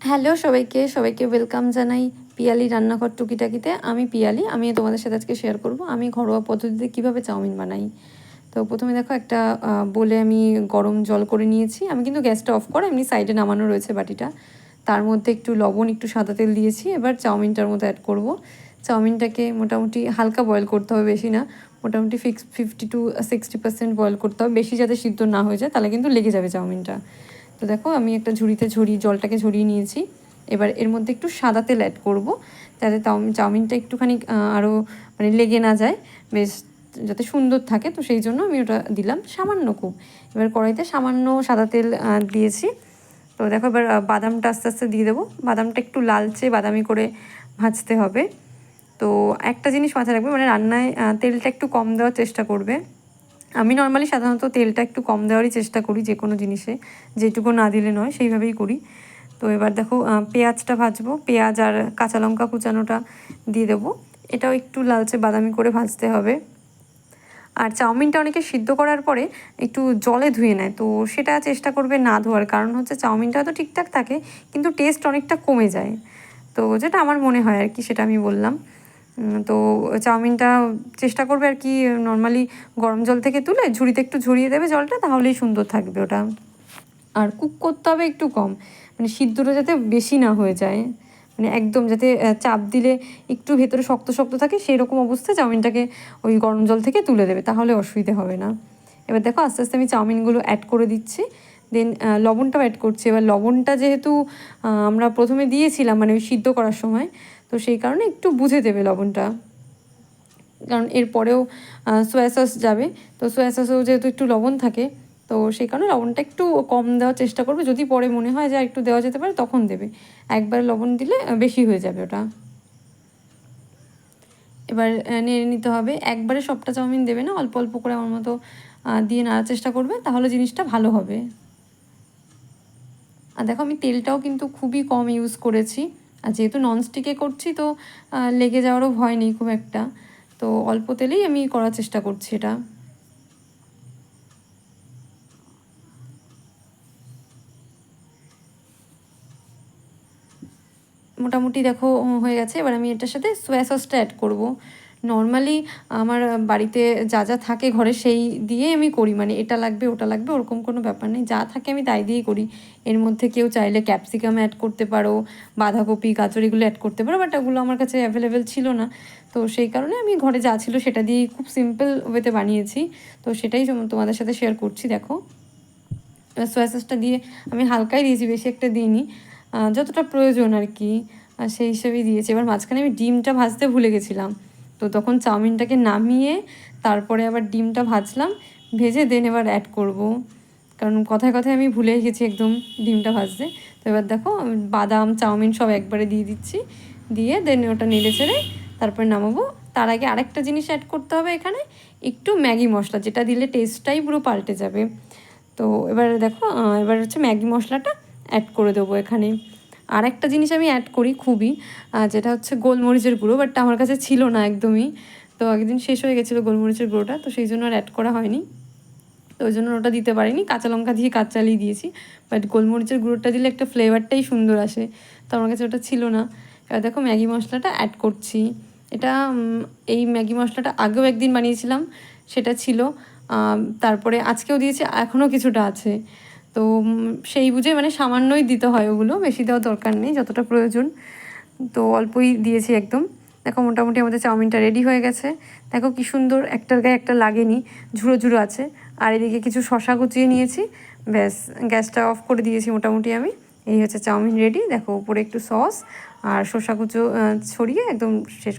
Hello সবাইকে সবাইকে welcome জানাই পিয়ালি রান্নাঘর টুকিটাকিতে। আমি পিয়ালি, আমি তোমাদের সাথে আজকে শেয়ার করব আমি ঘরোয়া পদ্ধতিতে কিভাবে চাউমিন বানাই। তো প্রথমে দেখো একটা বলে আমি গরম জল করে নিয়েছি। আমি কিন্তু গ্যাসটা অফ করে এমনি সাইডে নামানো রয়েছে বাটিটা। তার মধ্যে একটু লবণ, একটু সাদা তেল দিয়েছি। এবার চাউমিনটার মধ্যে অ্যাড করব। চাউমিনটাকে মোটামুটি হালকা বয়েল করতে হবে, বেশি না। মোটামুটি 50 to 60% বয়েল করতে হবে, বেশি যাতে সিদ্ধ না হয়ে যায়, তাহলে কিন্তু লেগে যাবে চাউমিনটা। তো দেখো আমি একটা ঝুড়িতে জলটাকে ঝরিয়ে নিয়েছি। এবার এর মধ্যে একটু সাদা তেল অ্যাড করব, যাতে চাউমিনটা একটুখানি আরও মানে লেগে না যায়, বেশ যাতে সুন্দর থাকে। তো সেই জন্য আমি ওটা দিলাম সামান্য খুব। এবার কড়াইতে সামান্য সাদা তেল দিয়েছি। তো দেখো এবার বাদামটা আস্তে আস্তে দিয়ে দেবো। বাদামটা একটু লালচে বাদামি করে ভাজতে হবে। তো একটা জিনিস মাথায় রাখবে, মানে রান্নায় তেলটা একটু কম দেওয়ার চেষ্টা করবে। আমি নর্মালি সাধারণত তেলটা একটু কম দেওয়ারই চেষ্টা করি, যে কোনো জিনিসে যেটুকু না দিলে নয় সেইভাবেই করি। তো এবার দেখো পেঁয়াজটা ভাজবো, পেঁয়াজ আর কাঁচা লঙ্কা কুচানোটা দিয়ে দেবো। এটাও একটু লালচে বাদামি করে ভাজতে হবে। আর চাউমিনটা অনেকে সিদ্ধ করার পরে একটু জলে ধুয়ে নেয়, তো সেটা চেষ্টা করবে না ধোয়ার। কারণ হচ্ছে চাউমিনটা তো ঠিকঠাক থাকে কিন্তু টেস্ট অনেকটা কমে যায়। তো যেটা আমার মনে হয় আর কি, সেটা আমি বললাম। তো চাউমিনটা চেষ্টা করবে আর কি নর্মালি গরম জল থেকে তুলে ঝুড়িতে একটু ঝরিয়ে দেবে জলটা, তাহলেই সুন্দর থাকবে ওটা। আর কুক করতে হবে একটু কম, মানে সিদ্ধটা যাতে বেশি না হয়ে যায়, মানে একদম যাতে চাপ দিলে একটু ভেতরে শক্ত শক্ত থাকে, সেই রকম অবস্থায় চাউমিনটাকে ওই গরম জল থেকে তুলে দেবে, তাহলে অসুবিধে হবে না। এবার দেখো আস্তে আস্তে আমি চাউমিনগুলো অ্যাড করে দিচ্ছি। দেন লবণটাও অ্যাড করছি। এবার লবণটা যেহেতু আমরা প্রথমে দিয়েছিলাম মানে ওই সিদ্ধ করার সময়, তো সেই কারণে একটু বুঝে দেবে লবণটা, কারণ এরপরেও সোয়া সস যাবে। তো সোয়া সসেও যেহেতু একটু লবণ থাকে, তো সেই কারণে লবণটা একটু কম দেওয়ার চেষ্টা করবে। যদি পরে মনে হয় যে একটু দেওয়া যেতে পারে তখন দেবে, একবার লবণ দিলে বেশি হয়ে যাবে ওটা। এবার নেড়ে নিতে হবে, একবারে সবটা চাউমিন দেবে না, অল্প অল্প করে আমার মতো দিয়ে নাড়ার চেষ্টা করবে, তাহলে জিনিসটা ভালো হবে। আর দেখো আমি তেলটাও কিন্তু খুবই কম ইউজ করেছি, আর যেহেতু ননস্টিকে করছি তো লেগে যাওয়ারও ভয় নেই খুব একটা। তো অল্প তেলেই আমি করার চেষ্টা করছি এটা। মোটামুটি দেখো হয়ে গেছে। এবার আমি এটার সাথে সোয়া সসটা অ্যাড করব। নর্মালি আমার বাড়িতে যা যা থাকে ঘরে সেই দিয়ে আমি করি, মানে এটা লাগবে ওটা লাগবে ওরকম কোনো ব্যাপার নেই, যা থাকে আমি তাই দিয়েই করি। এর মধ্যে কেউ চাইলে ক্যাপসিকাম অ্যাড করতে পারো, বাঁধাকপি গাজর এগুলো অ্যাড করতে পারো, বাট ওগুলো আমার কাছে অ্যাভেলেবেল ছিল না। তো সেই কারণে আমি ঘরে যা ছিল সেটা দিয়েই খুব সিম্পল ওয়েতে বানিয়েছি। তো সেটাই তোমাদের সাথে শেয়ার করছি। দেখো এবার সোয়া সসটা দিয়ে আমি হালকাই দিয়েছি, বেশি একটা দিইনি, যতটা প্রয়োজন আর কি, সেই হিসেবেই দিয়েছি। এবার মাঝখানে আমি ডিমটা ভাজতে ভুলে গেছিলাম, তো তখন চাউমিনটাকে নামিয়ে তারপরে আবার ডিমটা ভাজলাম, ভেজে দেন এবার অ্যাড করব, কারণ কথায় কথায় আমি ভুলে গেছি একদম ডিমটা ভাজতে। তো এবার দেখো বাদাম চাউমিন সব একবারে দিয়ে দিচ্ছি, দিয়ে দেন ওটা নেড়ে চেড়ে তারপরে নামাবো। তার আগে আরেকটা জিনিস অ্যাড করতে হবে এখানে, একটু ম্যাগি মশলা, যেটা দিলে টেস্টটাই পুরো পাল্টে যাবে। তো এবার দেখো এবার হচ্ছে ম্যাগি মশলাটা অ্যাড করে দেবো এখানে। আর একটা জিনিস আমি অ্যাড করি খুবই, যেটা হচ্ছে গোলমরিচের গুঁড়ো, বাট আমার কাছে ছিল না একদমই। তো একদিন শেষ হয়ে গেছিলো গোলমরিচের গুঁড়োটা, তো সেই জন্য আর অ্যাড করা হয়নি, তো ওই জন্য ওটা দিতে পারিনি। কাঁচা লঙ্কা দিয়ে কাজ চালিয়ে দিয়েছি, বাট গোলমরিচের গুঁড়োটা দিলে একটা ফ্লেভারটাই সুন্দর আসে, তো আমার কাছে ওটা ছিল না। এবার দেখো ম্যাগি মশলাটা অ্যাড করছি। এটা এই ম্যাগি মশলাটা আগেও একদিন বানিয়েছিলাম, সেটা ছিল, তারপরে আজকেও দিয়েছি, এখনও কিছুটা আছে। তো সেই বুঝে মানে সামান্যই দিতে হয়, ওগুলো বেশি দেওয়ার দরকার নেই, যতটা প্রয়োজন তো অল্পই দিয়েছি একদম। দেখো মোটামুটি আমাদের চাউমিনটা রেডি হয়ে গেছে। দেখো কি সুন্দর, একটার গায়ে একটা লাগেনি, ঝুড়ো ঝুড়ো আছে। আর এদিকে কিছু শশা কুচিয়ে নিয়েছি, ব্যাস গ্যাসটা অফ করে দিয়েছি মোটামুটি আমি। এই হচ্ছে চাউমিন রেডি। দেখো উপরে একটু সস আর শসা কুচো ছড়িয়ে একদম শেষ।